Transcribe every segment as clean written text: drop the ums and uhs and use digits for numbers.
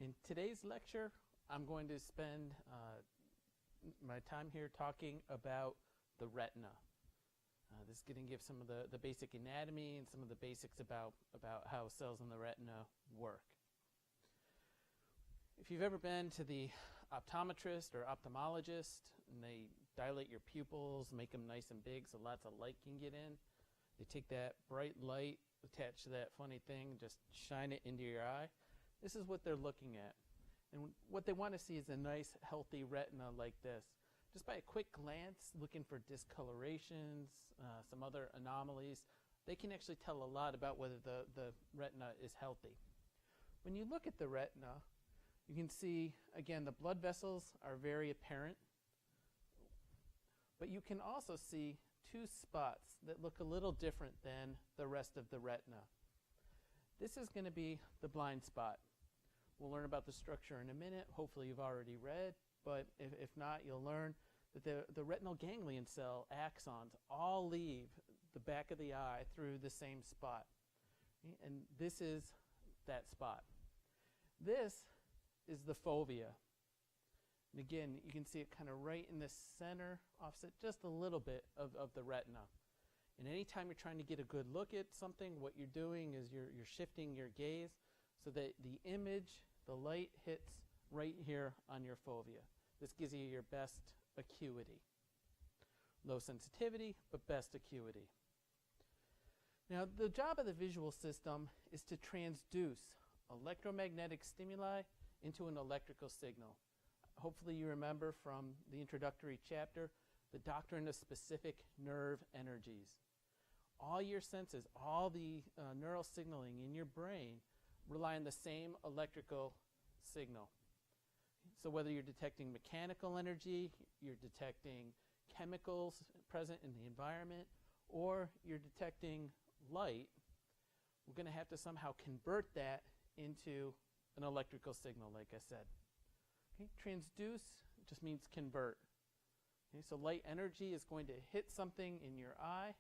In today's lecture, I'm going to spend my time here talking about the retina. This is going to give some of the basic anatomy and some of the basics about how cells in the retina work. If you've ever been to the optometrist or ophthalmologist and they dilate your pupils, make them nice and big so lots of light can get in, they take that bright light attached to that funny thing, just shine it into your eye. This is what they're looking at. And what they want to see is a nice, healthy retina like this. Just by a quick glance, looking for discolorations, some other anomalies, they can actually tell a lot about whether the retina is healthy. When you look at the retina, you can see, again, the blood vessels are very apparent. But you can also see two spots that look a little different than the rest of the retina. This is going to be the blind spot. We'll learn about the structure in a minute. Hopefully you've already read, but if not, you'll learn that the retinal ganglion cell axons all leave the back of the eye through the same spot. And this is that spot. This is the fovea. And again, you can see it kind of right in the center, offset just a little bit of the retina. And anytime you're trying to get a good look at something, what you're doing is you're shifting your gaze so that the image, the light hits right here on your fovea. This gives you your best acuity. Low sensitivity, but best acuity. Now, the job of the visual system is to transduce electromagnetic stimuli into an electrical signal. Hopefully you remember from the introductory chapter the doctrine of specific nerve energies. All your senses, all the neural signaling in your brain rely on the same electrical signal. So whether you're detecting mechanical energy, you're detecting chemicals present in the environment, or you're detecting light, we're going to have to somehow convert that into an electrical signal, like I said. Okay, transduce just means convert. Okay, so light energy is going to hit something in your eye.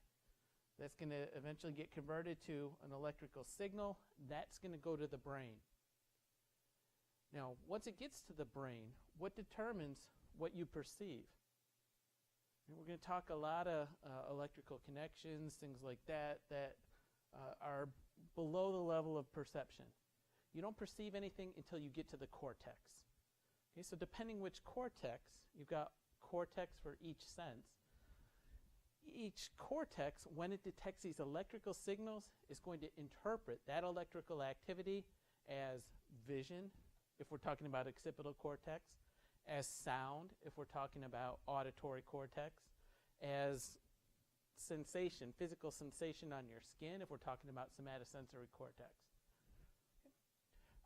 That's going to eventually get converted to an electrical signal. That's going to go to the brain. Now, once it gets to the brain, what determines what you perceive? And we're going to talk a lot of electrical connections, things like that are below the level of perception. You don't perceive anything until you get to the cortex. Okay, so depending which cortex, you've got cortex for each sense. Each cortex, when it detects these electrical signals, is going to interpret that electrical activity as vision, if we're talking about occipital cortex, as sound, if we're talking about auditory cortex, as sensation, physical sensation on your skin, if we're talking about somatosensory cortex.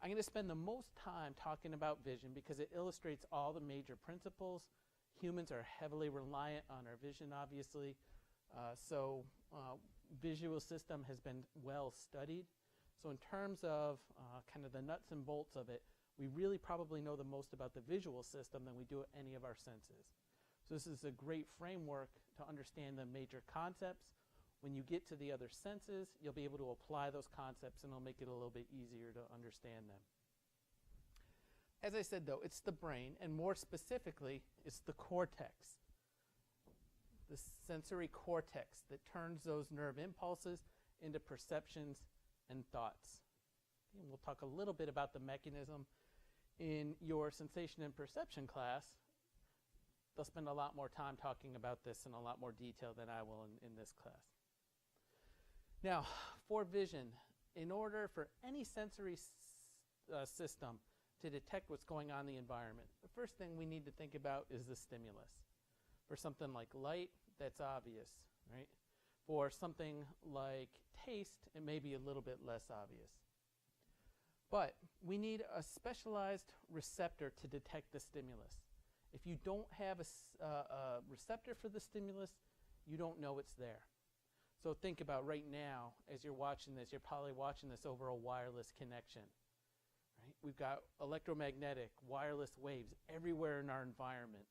I'm going to spend the most time talking about vision because it illustrates all the major principles. Humans are heavily reliant on our vision, obviously. Visual system has been well studied. So in terms of kind of the nuts and bolts of it, we really probably know the most about the visual system than we do any of our senses. So this is a great framework to understand the major concepts. When you get to the other senses, you'll be able to apply those concepts and it'll make it a little bit easier to understand them. As I said, though, it's the brain, and more specifically, it's the cortex, the sensory cortex that turns those nerve impulses into perceptions and thoughts. And we'll talk a little bit about the mechanism in your sensation and perception class. They'll spend a lot more time talking about this in a lot more detail than I will in this class. Now, for vision, in order for any sensory system to detect what's going on in the environment, the first thing we need to think about is the stimulus. For something like light, that's obvious, right? For something like taste, it may be a little bit less obvious. But we need a specialized receptor to detect the stimulus. If you don't have a receptor for the stimulus, you don't know it's there. So think about right now, as you're watching this, you're probably watching this over a wireless connection. Right? We've got electromagnetic, wireless waves everywhere in our environment.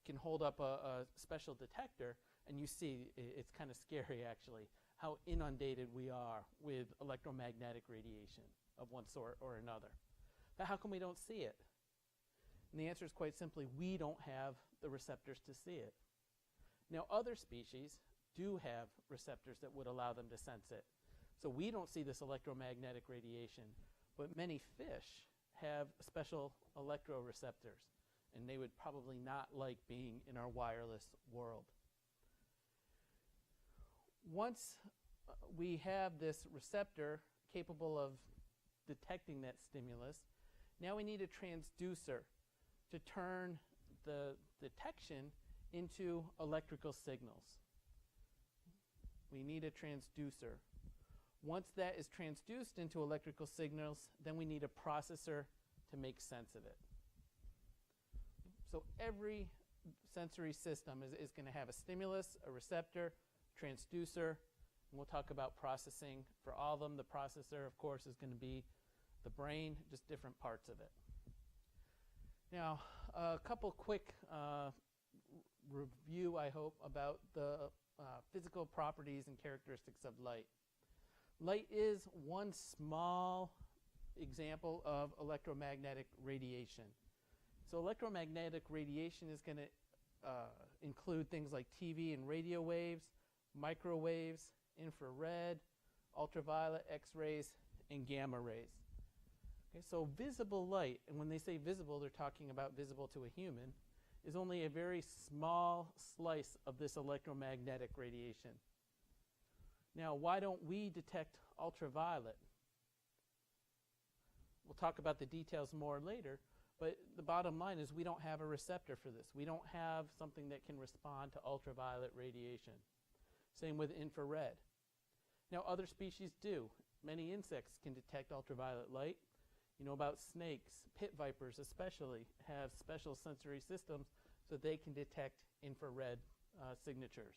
You can hold up a special detector, and you see, it's kind of scary actually, how inundated we are with electromagnetic radiation of one sort or another. But how come we don't see it? And the answer is quite simply, we don't have the receptors to see it. Now, other species do have receptors that would allow them to sense it. So we don't see this electromagnetic radiation, but many fish have special electroreceptors, and they would probably not like being in our wireless world. Once we have this receptor capable of detecting that stimulus, now we need a transducer to turn the detection into electrical signals. We need a transducer. Once that is transduced into electrical signals, then we need a processor to make sense of it. So every sensory system is going to have a stimulus, a receptor, transducer, and we'll talk about processing for all of them. The processor, of course, is going to be the brain, just different parts of it. Now, a couple quick review, I hope, about the physical properties and characteristics of light. Light is one small example of electromagnetic radiation. So electromagnetic radiation is going to include things like TV and radio waves, microwaves, infrared, ultraviolet, X-rays, and gamma rays. Okay, so visible light, and when they say visible, they're talking about visible to a human, is only a very small slice of this electromagnetic radiation. Now, why don't we detect ultraviolet? We'll talk about the details more later, but the bottom line is we don't have a receptor for this. We don't have something that can respond to ultraviolet radiation. Same with infrared. Now, other species do. Many insects can detect ultraviolet light. You know about snakes, pit vipers especially, have special sensory systems so they can detect infrared signatures.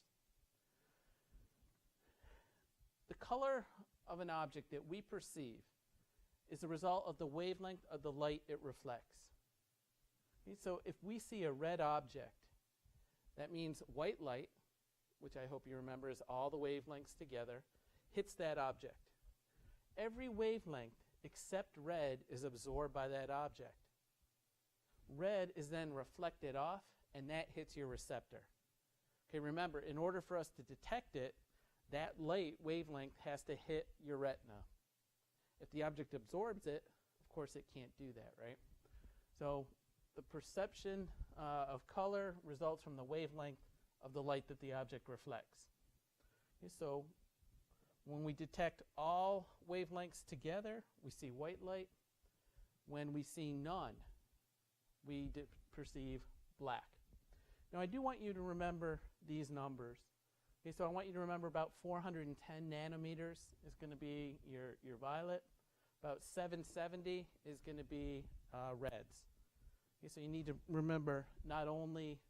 The color of an object that we perceive is the result of the wavelength of the light it reflects. Okay, so if we see a red object, that means white light, which I hope you remember is all the wavelengths together, hits that object. Every wavelength except red is absorbed by that object. Red is then reflected off, and that hits your receptor. Okay, remember, in order for us to detect it, that light wavelength has to hit your retina. If the object absorbs it, of course it can't do that, right? So the perception of color results from the wavelength of the light that the object reflects. Okay, so when we detect all wavelengths together, we see white light. When we see none, we perceive black. Now, I do want you to remember these numbers. Okay, so I want you to remember about 410 nanometers is going to be your violet. About 770 is going to be reds. Okay, so you need to remember not only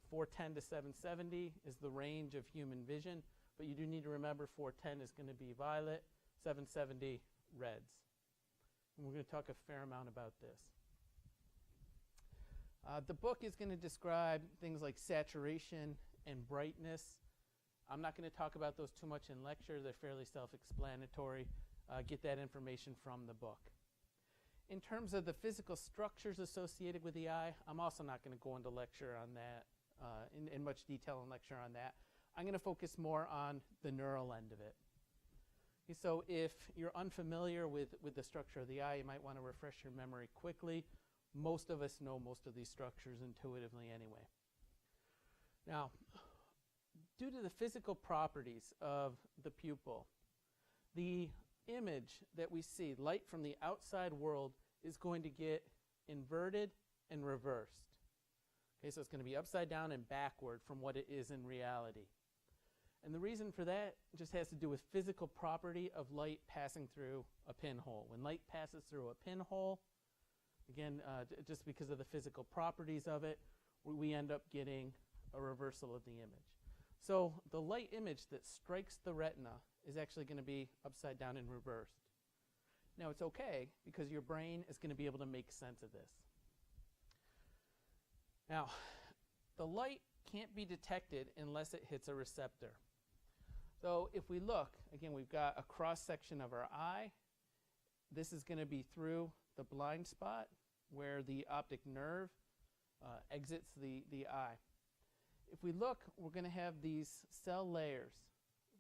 410 to 770 is the range of human vision, but you do need to remember 410 is going to be violet, 770 reds. And we're going to talk a fair amount about this. The book is going to describe things like saturation and brightness. I'm not going to talk about those too much in lecture. They're fairly self-explanatory. Get that information from the book. In terms of the physical structures associated with the eye, I'm also not going to go into lecture on that, in much detail and lecture on that. I'm going to focus more on the neural end of it. Okay, so if you're unfamiliar with the structure of the eye, you might want to refresh your memory quickly. Most of us know most of these structures intuitively anyway. Now, due to the physical properties of the pupil, the image that we see, light from the outside world, is going to get inverted and reversed. Okay, so it's going to be upside down and backward from what it is in reality. And the reason for that just has to do with physical property of light passing through a pinhole. When light passes through a pinhole, again, just because of the physical properties of it, we end up getting a reversal of the image. So the light image that strikes the retina is actually going to be upside down and reversed. Now it's okay because your brain is going to be able to make sense of this. Now, the light can't be detected unless it hits a receptor. So if we look, again, we've got a cross section of our eye. This is going to be through the blind spot where the optic nerve exits the eye. If we look, we're going to have these cell layers,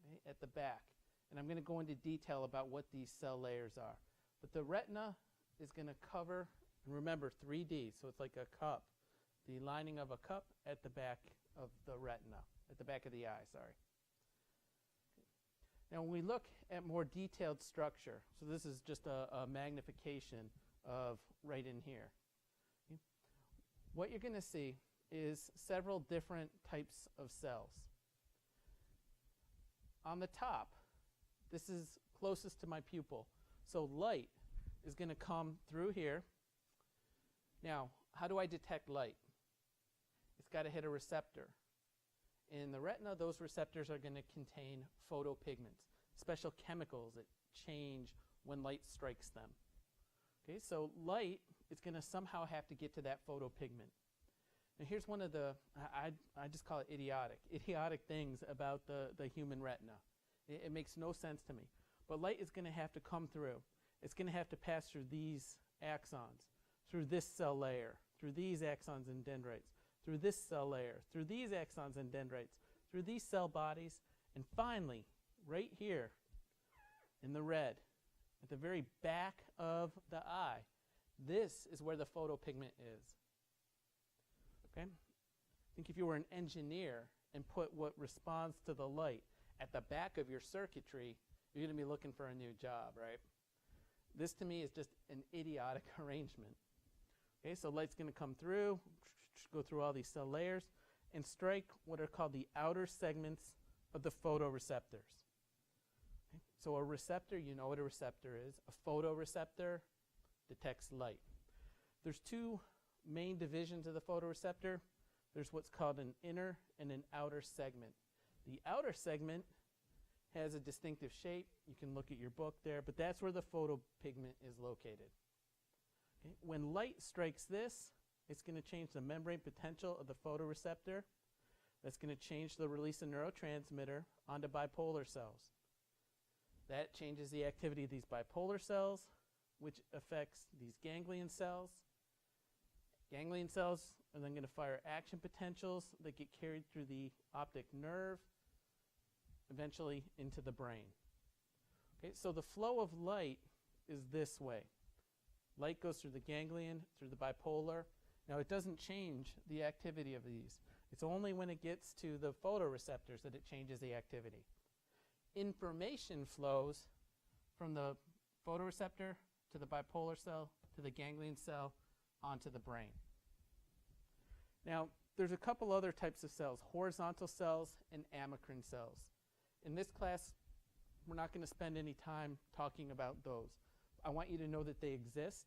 okay, at the back. And I'm going to go into detail about what these cell layers are. But the retina is going to cover, and remember, 3D, so it's like a cup. The lining of a cup at the back of the retina, at the back of the eye, sorry. Now when we look at more detailed structure, so this is just a magnification of right in here. Okay. What you're going to see is several different types of cells. On the top, this is closest to my pupil, so light is going to come through here. Now, how do I detect light? It's got to hit a receptor. In the retina, those receptors are going to contain photopigments, special chemicals that change when light strikes them. Okay, so light is going to somehow have to get to that photopigment. Now here's one of the, I just call it idiotic things about the human retina. It makes no sense to me. But light is going to have to come through. It's going to have to pass through these axons, through this cell layer, through these axons and dendrites, through this cell layer, through these axons and dendrites, through these cell bodies, and finally, right here in the red, at the very back of the eye, this is where the photopigment is. Okay? Think if you were an engineer and put what responds to the light at the back of your circuitry, you're going to be looking for a new job, right? This to me is just an idiotic arrangement. Okay, so light's going to come through, go through all these cell layers, and strike what are called the outer segments of the photoreceptors. Okay? So a receptor, you know what a receptor is. A photoreceptor detects light. There's two main divisions of the photoreceptor. There's what's called an inner and an outer segment. The outer segment has a distinctive shape. You can look at your book there, but that's where the photopigment is located. Okay? When light strikes this, it's going to change the membrane potential of the photoreceptor. That's going to change the release of neurotransmitter onto bipolar cells. That changes the activity of these bipolar cells, which affects these ganglion cells. Ganglion cells are then going to fire action potentials that get carried through the optic nerve, eventually into the brain. Okay, so the flow of light is this way. Light goes through the ganglion, through the bipolar. Now it doesn't change the activity of these. It's only when it gets to the photoreceptors that it changes the activity. Information flows from the photoreceptor to the bipolar cell to the ganglion cell onto the brain. Now, there's a couple other types of cells, horizontal cells and amacrine cells. In this class, we're not going to spend any time talking about those. I want you to know that they exist,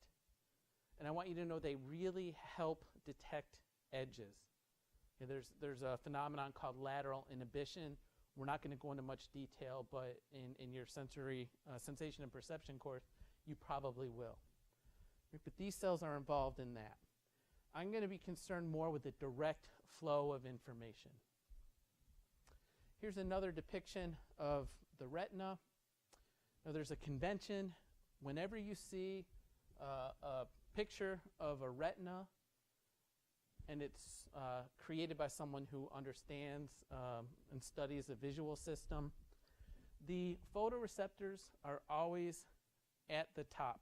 and I want you to know they really help detect edges. Okay, there's a phenomenon called lateral inhibition. We're not going to go into much detail, but in your sensory sensation and perception course, you probably will. But these cells are involved in that. I'm going to be concerned more with the direct flow of information. Here's another depiction of the retina. Now there's a convention. Whenever you see a picture of a retina and it's created by someone who understands and studies the visual system, the photoreceptors are always at the top.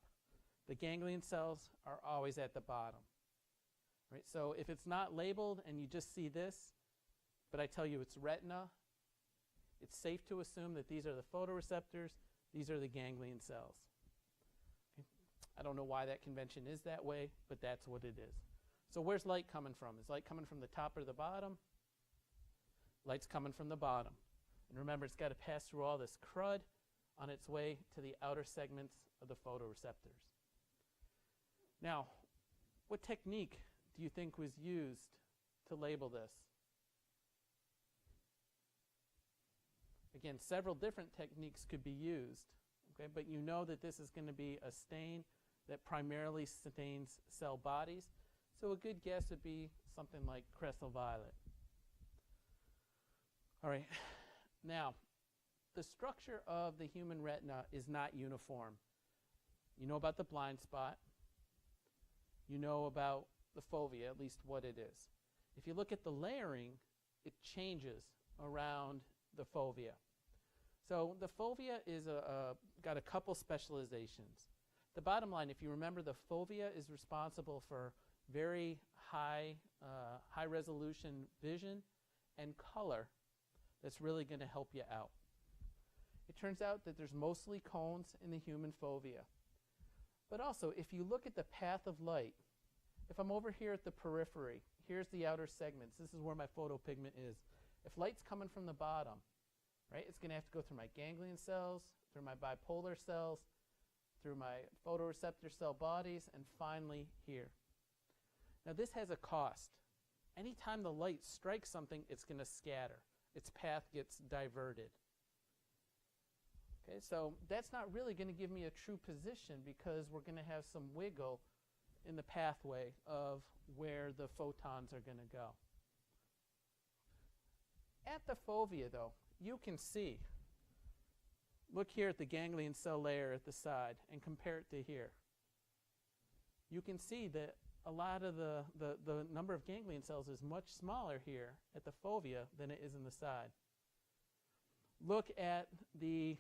The ganglion cells are always at the bottom. Right? So if it's not labeled and you just see this, but I tell you it's retina, it's safe to assume that these are the photoreceptors, these are the ganglion cells. Okay? I don't know why that convention is that way, but that's what it is. So where's light coming from? Is light coming from the top or the bottom? Light's coming from the bottom. And remember, it's got to pass through all this crud on its way to the outer segments of the photoreceptors. Now, what technique do you think was used to label this? Again, several different techniques could be used, okay? But you know that this is going to be a stain that primarily stains cell bodies. So a good guess would be something like Crescent Violet. All right, now, the structure of the human retina is not uniform. You know about the blind spot. you know about the fovea, at least what it is. If you look at the layering, it changes around the fovea. So the fovea is got a couple specializations. The bottom line, if you remember, the fovea is responsible for very high resolution vision and color that's really going to help you out. It turns out that there's mostly cones in the human fovea. But also, if you look at the path of light, if I'm over here at the periphery, here's the outer segments. This is where my photopigment is. If light's coming from the bottom, right, it's going to have to go through my ganglion cells, through my bipolar cells, through my photoreceptor cell bodies, and finally here. Now this has a cost. Anytime the light strikes something, it's going to scatter. Its path gets diverted. Okay, so that's not really going to give me a true position because we're going to have some wiggle in the pathway of where the photons are going to go. At the fovea, though, you can see, look here at the ganglion cell layer at the side and compare it to here. You can see that a lot of the number of ganglion cells is much smaller here at the fovea than it is in the side. Look at the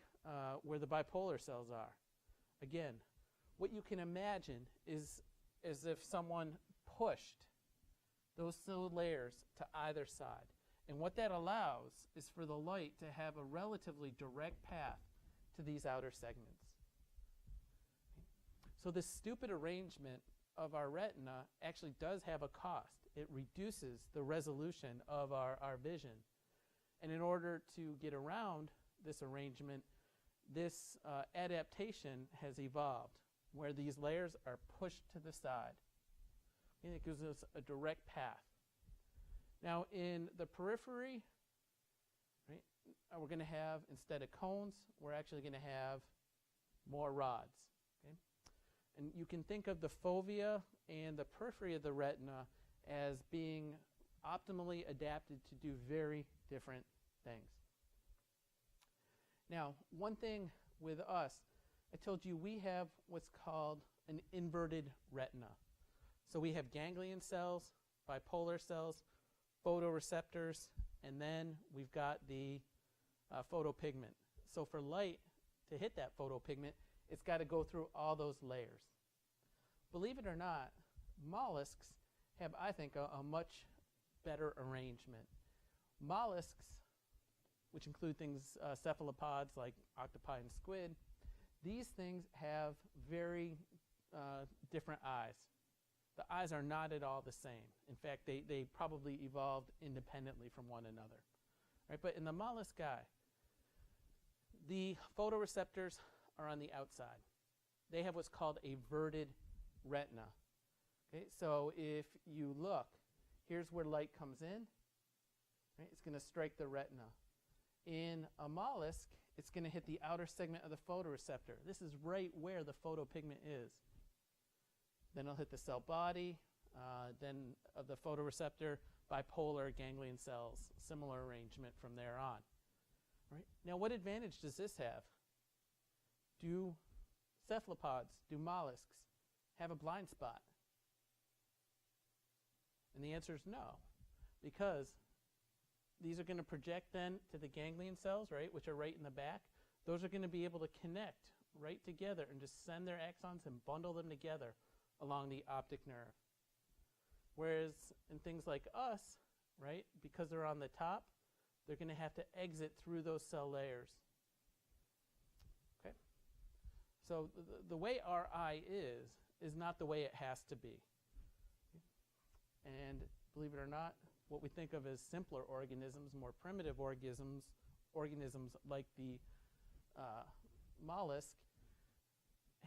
where the bipolar cells are. Again, what you can imagine is as if someone pushed those cell layers to either side. And what that allows is for the light to have a relatively direct path to these outer segments. So this stupid arrangement of our retina actually does have a cost. It reduces the resolution of our vision. And in order to get around this arrangement, this adaptation has evolved where these layers are pushed to the side. And it gives us a direct path. Now in the periphery, right, we're going to have, instead of cones, we're actually going to have more rods. Okay? And you can think of the fovea and the periphery of the retina as being optimally adapted to do very different things. Now, one thing with us, I told you we have what's called an inverted retina. So we have ganglion cells, bipolar cells, photoreceptors, and then we've got the photopigment. So for light to hit that photopigment, it's got to go through all those layers. Believe it or not, mollusks have, I think, a much better arrangement. Mollusks, which include things, cephalopods like octopi and squid, these things have very different eyes. The eyes are not at all the same. In fact, they probably evolved independently from one another. Right? But in the mollusk eye, the photoreceptors are on the outside. They have what's called a verted retina. Okay? So if you look, here's where light comes in. Right? It's going to strike the retina. In a mollusk, it's going to hit the outer segment of the photoreceptor. This is right where the photopigment is. Then it'll hit the cell body, then of the photoreceptor, bipolar ganglion cells, similar arrangement from there on. Right? Now, what advantage does this have? Do cephalopods, do mollusks have a blind spot? And the answer is no, because these are going to project then to the ganglion cells, right, which are right in the back. Those are going to be able to connect right together and just send their axons and bundle them together along the optic nerve. Whereas in things like us, right, because they're on the top, they're going to have to exit through those cell layers. Okay? So the way our eye is not the way it has to be. And believe it or not, what we think of as simpler organisms, more primitive organisms like the mollusk,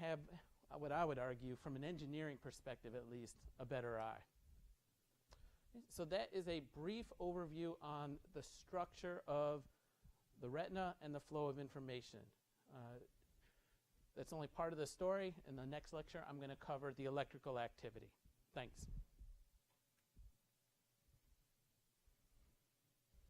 have what I would argue, from an engineering perspective at least, a better eye. So that is a brief overview on the structure of the retina and the flow of information. That's only part of the story. In the next lecture, I'm going to cover the electrical activity. Thanks.